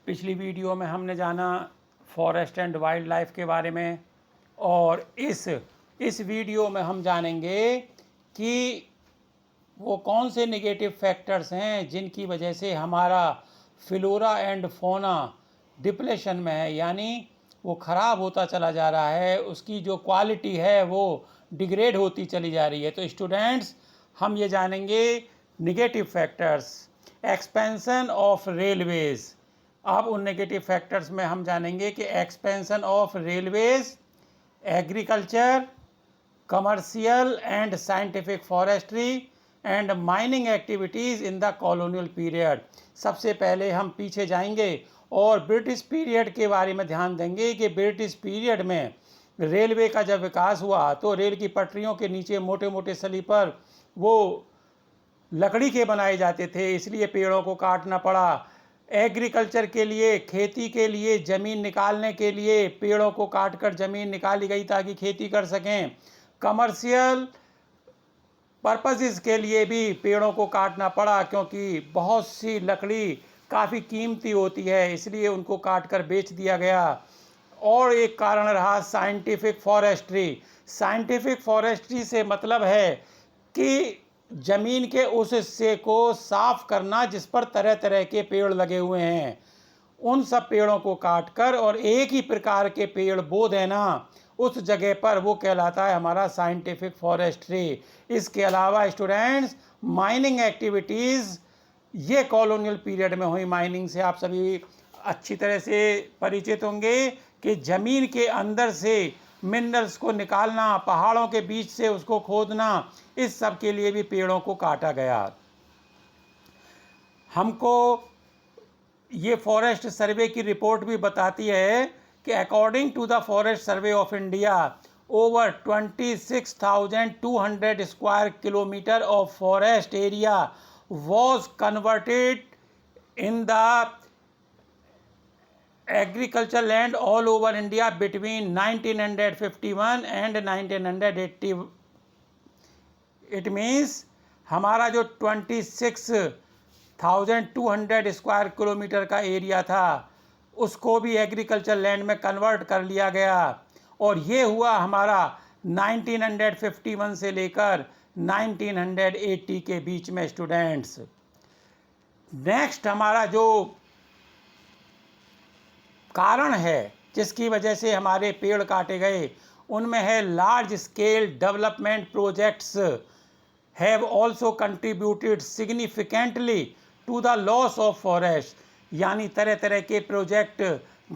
पिछली वीडियो में हमने जाना फॉरेस्ट एंड वाइल्ड लाइफ के बारे में, और इस वीडियो में हम जानेंगे कि वो कौन से नेगेटिव फैक्टर्स हैं जिनकी वजह से हमारा फ्लोरा एंड फौना डिप्लेशन में है, यानी वो ख़राब होता चला जा रहा है, उसकी जो क्वालिटी है वो डिग्रेड होती चली जा रही है। तो स्टूडेंट्स, हम ये जानेंगे negative factors, expansion of Railways. अब उन नेगेटिव फैक्टर्स में हम जानेंगे कि expansion of Railways, agriculture, commercial and scientific forestry and mining activities in the colonial period. सबसे पहले हम पीछे जाएंगे और ब्रिटिश पीरियड के बारे में ध्यान देंगे कि ब्रिटिश पीरियड में रेलवे का जब विकास हुआ तो रेल की पटरियों के नीचे मोटे मोटे स्लीपर वो लकड़ी के बनाए जाते थे, इसलिए पेड़ों को काटना पड़ा। एग्रीकल्चर के लिए, खेती के लिए, ज़मीन निकालने के लिए पेड़ों को काटकर ज़मीन निकाली गई ताकि खेती कर सकें। कमर्शियल पर्पसेस के लिए भी पेड़ों को काटना पड़ा, क्योंकि बहुत सी लकड़ी काफ़ी कीमती होती है, इसलिए उनको काटकर बेच दिया गया। और एक कारण रहा साइंटिफिक फॉरेस्ट्री। साइंटिफिक फॉरेस्ट्री से मतलब है कि ज़मीन के उस हिस्से को साफ करना जिस पर तरह तरह के पेड़ लगे हुए हैं, उन सब पेड़ों को काटकर और एक ही प्रकार के पेड़ बो देना उस जगह पर, वो कहलाता है हमारा साइंटिफिक फॉरेस्ट्री। इसके अलावा स्टूडेंट्स, माइनिंग एक्टिविटीज़ ये कॉलोनियल पीरियड में हुई। माइनिंग से आप सभी अच्छी तरह से परिचित होंगे कि ज़मीन के अंदर से मिनरल्स को निकालना, पहाड़ों के बीच से उसको खोदना, इस सब के लिए भी पेड़ों को काटा गया। हमको ये फॉरेस्ट सर्वे की रिपोर्ट भी बताती है कि according to the forest survey of India, over 26,200 square kilometre of forest area was converted in the agricultural land all over India between 1951 and 1980. It means हमारा जो 26,200 स्क्वायर किलोमीटर का area था उसको भी एग्रीकल्चर लैंड में convert कर लिया गया, और ये हुआ हमारा 1951 से लेकर 1980 के बीच में। स्टूडेंट्स, नेक्स्ट हमारा जो कारण है जिसकी वजह से हमारे पेड़ काटे गए, उनमें है large scale development projects have also contributed significantly to the loss of forest. यानी तरह तरह के प्रोजेक्ट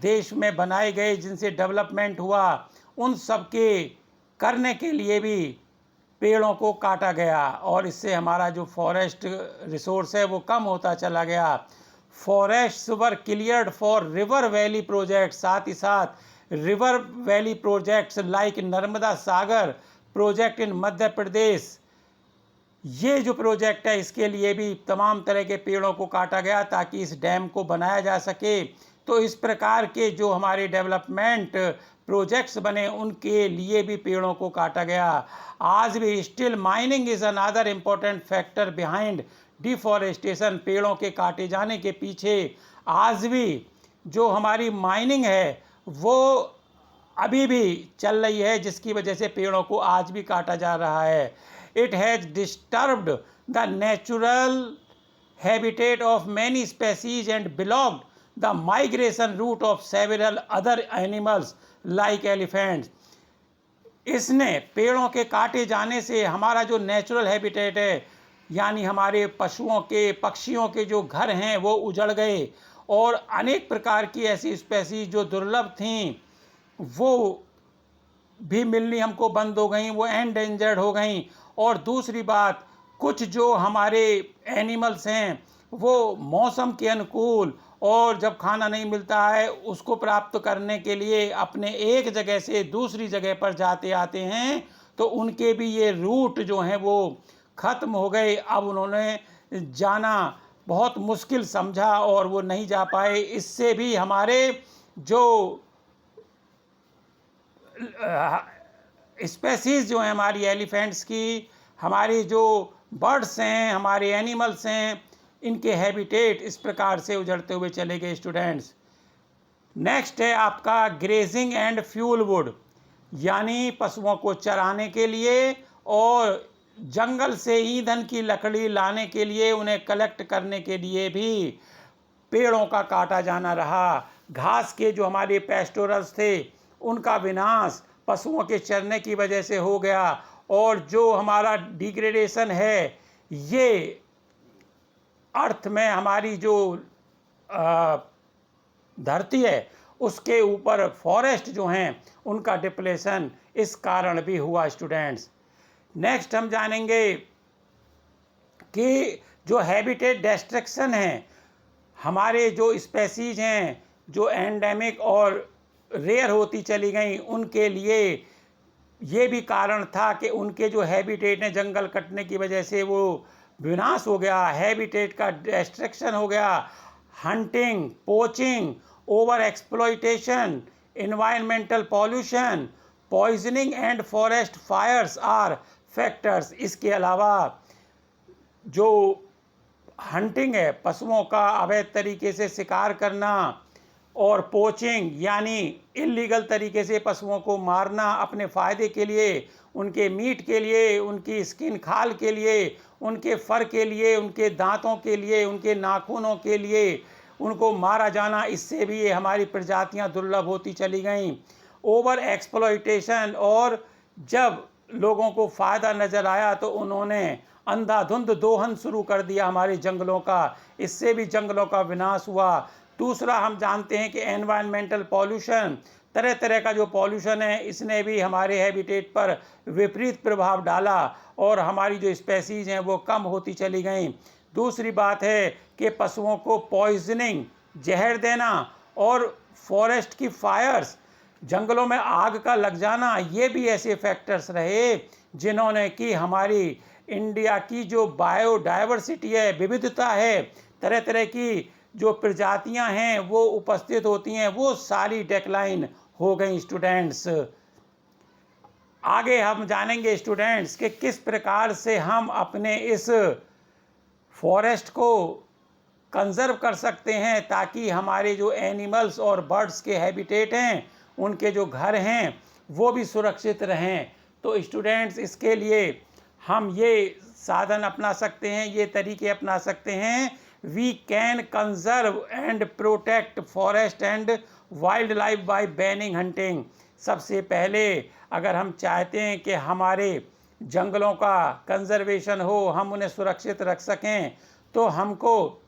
देश में बनाए गए जिनसे डेवलपमेंट हुआ, उन सब के करने के लिए भी पेड़ों को काटा गया, और इससे हमारा जो फॉरेस्ट रिसोर्स है वो कम होता चला गया। Forests were cleared for river valley project, साथ ही साथ river valley projects like Narmada Sagar project in Madhya Pradesh, ये जो प्रोजेक्ट है इसके लिए भी तमाम तरह के पेड़ों को काटा गया ताकि इस डैम को बनाया जा सके। तो इस प्रकार के जो हमारे डेवलपमेंट प्रोजेक्ट्स बने उनके लिए भी पेड़ों को काटा गया। आज भी still mining is another important factor behind deforestation. पेड़ों के काटे जाने के पीछे आज भी जो हमारी माइनिंग है वो अभी भी चल रही है, जिसकी वजह से पेड़ों को आज भी काटा जा रहा है। It has disturbed the natural habitat of many species and blocked the migration route of several other animals like elephants. इसने पेड़ों के काटे जाने से हमारा जो नेचुरल हैबिटेट है, यानी हमारे पशुओं के, पक्षियों के जो घर हैं वो उजड़ गए, और अनेक प्रकार की ऐसी स्पेसीज जो दुर्लभ थीं वो भी मिलनी हमको बंद हो गई, वो एंडेंजर्ड हो गई। और दूसरी बात, कुछ जो हमारे एनिमल्स हैं वो मौसम के अनुकूल, और जब खाना नहीं मिलता है उसको प्राप्त करने के लिए अपने एक जगह से दूसरी जगह पर जाते आते हैं, तो उनके भी ये रूट जो हैं वो ख़त्म हो गए। अब उन्होंने जाना बहुत मुश्किल समझा और वो नहीं जा पाए। इससे भी हमारे जो स्पेसीज़ जो हैं हमारी एलिफेंट्स की, हमारी जो बर्ड्स हैं, हमारे एनिमल्स हैं, इनके हैबिटेट इस प्रकार से उजड़ते हुए चले गए स्टूडेंट्स। नेक्स्ट है आपका ग्रेजिंग एंड फ्यूल वुड, यानी पशुओं को चराने के लिए और जंगल से ईंधन की लकड़ी लाने के लिए, उन्हें कलेक्ट करने के लिए भी पेड़ों का काटा जाना रहा। घास के जो हमारे पेस्टोरल्स थे उनका विनाश पशुओं के चरने की वजह से हो गया, और जो हमारा डिग्रेडेशन है ये अर्थ में हमारी जो धरती है उसके ऊपर फॉरेस्ट जो हैं उनका डिप्लेशन इस कारण भी हुआ स्टूडेंट्स। नेक्स्ट हम जानेंगे कि जो हैबिटेट डिस्ट्रक्शन है, हमारे जो स्पेसीज हैं जो एंडेमिक और रेयर होती चली गई, उनके लिए ये भी कारण था कि उनके जो हैबिटेट हैं जंगल कटने की वजह से वो विनाश हो गया, हैबिटेट का डिस्ट्रक्शन हो गया। Hunting, poaching, over exploitation, environmental pollution, poisoning and forest fires are factors. इसके अलावा जो हंटिंग है, पशुओं का अवैध तरीके से शिकार करना, और पोचिंग यानी इलीगल तरीके से पशुओं को मारना अपने फ़ायदे के लिए, उनके मीट के लिए, उनकी स्किन खाल के लिए, उनके फर के लिए, उनके दांतों के लिए, उनके नाखूनों के लिए उनको मारा जाना, इससे भी ये हमारी प्रजातियां दुर्लभ होती चली गईं। ओवर एक्सप्लॉयटेशन, और जब लोगों को फ़ायदा नज़र आया तो उन्होंने अंधाधुंध दोहन शुरू कर दिया हमारे जंगलों का, इससे भी जंगलों का विनाश हुआ। दूसरा हम जानते हैं कि एनवायरमेंटल पॉल्यूशन, तरह तरह का जो पॉल्यूशन है इसने भी हमारे हैबिटेट पर विपरीत प्रभाव डाला और हमारी जो स्पेसीज हैं वो कम होती चली गईं। दूसरी बात है कि पशुओं को पॉइजनिंग, जहर देना, और फॉरेस्ट की फायर्स, जंगलों में आग का लग जाना, ये भी ऐसे फैक्टर्स रहे जिन्होंने कि हमारी इंडिया की जो बायोडाइवर्सिटी है, विविधता है, तरह तरह की जो प्रजातियां हैं वो उपस्थित होती हैं, वो सारी डेक्लाइन हो गई स्टूडेंट्स। आगे हम जानेंगे स्टूडेंट्स कि किस प्रकार से हम अपने इस फॉरेस्ट को कंजर्व कर सकते हैं ताकि हमारे जो एनिमल्स और बर्ड्स के हैबिटेट हैं, उनके जो घर हैं वो भी सुरक्षित रहें। तो स्टूडेंट्स इसके लिए हम ये साधन अपना सकते हैं, ये तरीके अपना सकते हैं। We can conserve and protect forest and wildlife by banning hunting. सबसे पहले अगर हम चाहते हैं कि हमारे जंगलों का कंजर्वेशन हो, हम उन्हें सुरक्षित रख सकें, तो हमको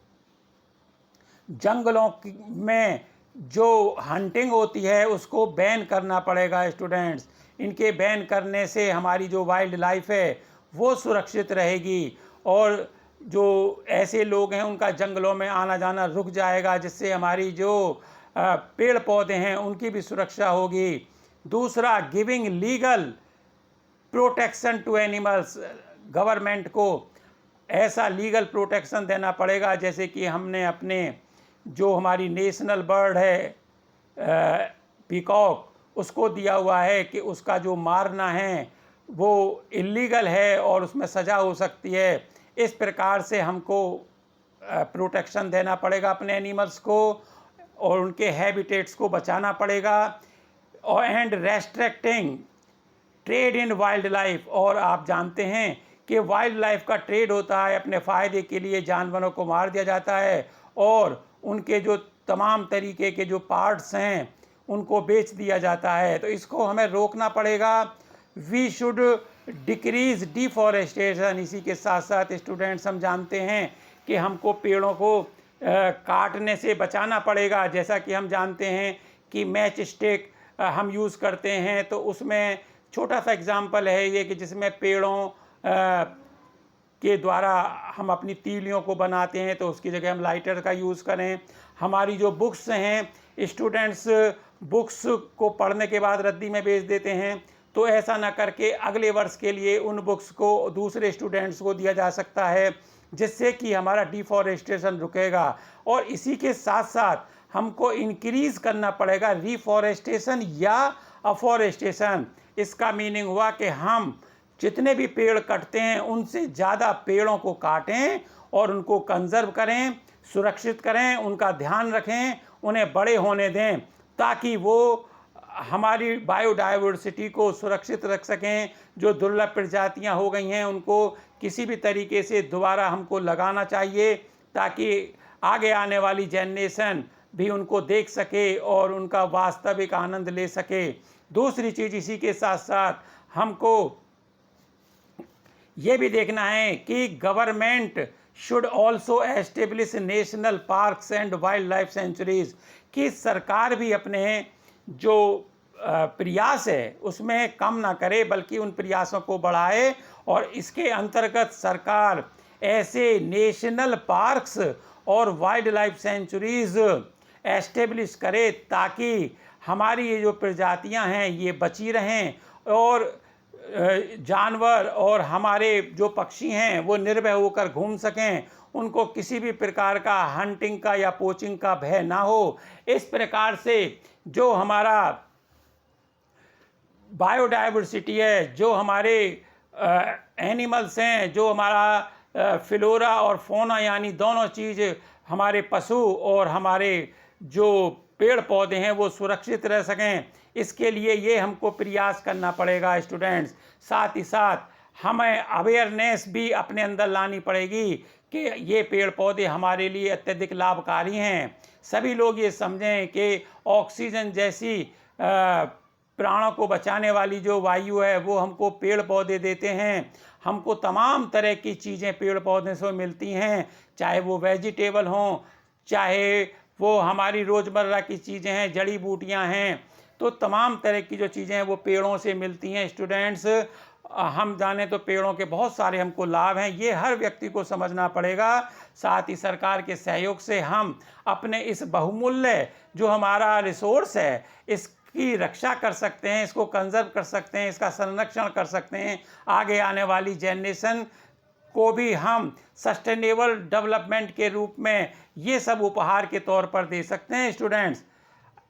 जंगलों में जो हंटिंग होती है उसको बैन करना पड़ेगा स्टूडेंट्स। इनके बैन करने से हमारी जो वाइल्ड लाइफ है वो सुरक्षित रहेगी और जो ऐसे लोग हैं उनका जंगलों में आना जाना रुक जाएगा, जिससे हमारी जो पेड़ पौधे हैं उनकी भी सुरक्षा होगी। दूसरा, giving legal protection to animals. Government को ऐसा लीगल प्रोटेक्शन देना पड़ेगा, जैसे कि हमने अपने जो हमारी नेशनल बर्ड है पीकॉक, उसको दिया हुआ है कि उसका जो मारना है वो इलीगल है और उसमें सज़ा हो सकती है। इस प्रकार से हमको प्रोटेक्शन देना पड़ेगा अपने एनिमल्स को और उनके हैबिटेट्स को बचाना पड़ेगा। और and restricting trade in wild life. और आप जानते हैं कि वाइल्ड लाइफ का ट्रेड होता है, अपने फ़ायदे के लिए जानवरों को मार दिया जाता है और उनके जो तमाम तरीके के जो पार्ट्स हैं उनको बेच दिया जाता है। तो इसको हमें रोकना पड़ेगा। We should decrease deforestation. इसी के साथ साथ स्टूडेंट्स हम जानते हैं कि हमको पेड़ों को काटने से बचाना पड़ेगा। जैसा कि हम जानते हैं कि मैच स्टिक हम यूज़ करते हैं, तो उसमें छोटा सा एग्जाम्पल है ये कि जिसमें पेड़ों के द्वारा हम अपनी तीलियों को बनाते हैं, तो उसकी जगह हम लाइटर का यूज़ करें। हमारी जो बुक्स हैं, स्टूडेंट्स बुक्स को पढ़ने के बाद रद्दी में बेच देते हैं, तो ऐसा ना करके अगले वर्ष के लिए उन बुक्स को दूसरे स्टूडेंट्स को दिया जा सकता है, जिससे कि हमारा डिफॉरेस्टेशन रुकेगा। और इसी के साथ साथ हमको इंक्रीज़ करना पड़ेगा रिफॉरेस्टेशन या अफॉरेस्टेशन। इसका मीनिंग हुआ कि हम जितने भी पेड़ कटते हैं उनसे ज़्यादा पेड़ों को काटें और उनको कंजर्व करें, सुरक्षित करें, उनका ध्यान रखें, उन्हें बड़े होने दें ताकि वो हमारी बायोडायवर्सिटी को सुरक्षित रख सकें। जो दुर्लभ प्रजातियां हो गई हैं उनको किसी भी तरीके से दोबारा हमको लगाना चाहिए ताकि आगे आने वाली जनरेशन भी उनको देख सके और उनका वास्तविक आनंद ले सके। दूसरी चीज़ इसी के साथ साथ हमको ये भी देखना है कि government should also establish national parks and wild life sanctuaries, कि सरकार भी अपने जो प्रयास है उसमें कम ना करे बल्कि उन प्रयासों को बढ़ाए और इसके अंतर्गत सरकार ऐसे नेशनल पार्क्स और वाइल्ड लाइफ सेंचुरीज एस्टेब्लिश करे ताकि हमारी ये जो प्रजातियां हैं ये बची रहें और जानवर और हमारे जो पक्षी हैं वो निर्भय होकर घूम सकें, उनको किसी भी प्रकार का हंटिंग का या पोचिंग का भय ना हो। इस प्रकार से जो हमारा बायोडायवर्सिटी है, जो हमारे एनिमल्स हैं, जो हमारा फ्लोरा और फोना यानी दोनों चीज़ हमारे पशु और हमारे जो पेड़ पौधे हैं वो सुरक्षित रह सकें, इसके लिए ये हमको प्रयास करना पड़ेगा स्टूडेंट्स। साथ ही साथ हमें अवेयरनेस भी अपने अंदर लानी पड़ेगी कि ये पेड़ पौधे हमारे लिए अत्यधिक लाभकारी हैं। सभी लोग ये समझें कि ऑक्सीजन जैसी प्राणों को बचाने वाली जो वायु है वो हमको पेड़ पौधे देते हैं। हमको तमाम तरह की चीज़ें पेड़ पौधे से मिलती हैं, चाहे वो वेजिटेबल हों, चाहे वो हमारी रोज़मर्रा की चीज़ें हैं, जड़ी बूटियां हैं, तो तमाम तरह की जो चीज़ें हैं वो पेड़ों से मिलती हैं। स्टूडेंट्स, हम जाने तो पेड़ों के बहुत सारे हमको लाभ हैं, ये हर व्यक्ति को समझना पड़ेगा। साथ ही सरकार के सहयोग से हम अपने इस बहुमूल्य जो हमारा रिसोर्स है इसकी रक्षा कर सकते हैं, इसको कंजर्व कर सकते हैं, इसका संरक्षण कर सकते हैं। आगे आने वाली जनरेशन को भी हम सस्टेनेबल डेवलपमेंट के रूप में ये सब उपहार के तौर पर दे सकते हैं स्टूडेंट्स।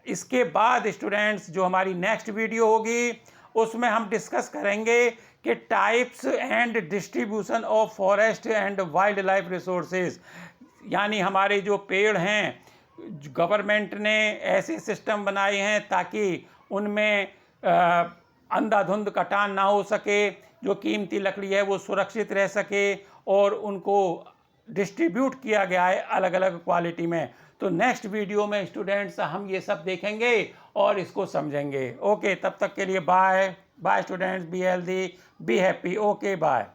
इसके बाद स्टूडेंट्स जो हमारी नेक्स्ट वीडियो होगी उसमें हम डिस्कस करेंगे कि types and distribution of forest and wild life resources, यानी हमारे जो पेड़ हैं गवर्नमेंट ने ऐसे सिस्टम बनाए हैं ताकि उनमें अंधाधुंध कटान ना हो सके, जो कीमती लकड़ी है वो सुरक्षित रह सके और उनको डिस्ट्रीब्यूट किया गया है अलग अलग क्वालिटी में। तो नेक्स्ट वीडियो में स्टूडेंट्स हम ये सब देखेंगे और इसको समझेंगे। ओके, तब तक के लिए bye bye students, be healthy, be happy. Okay, bye.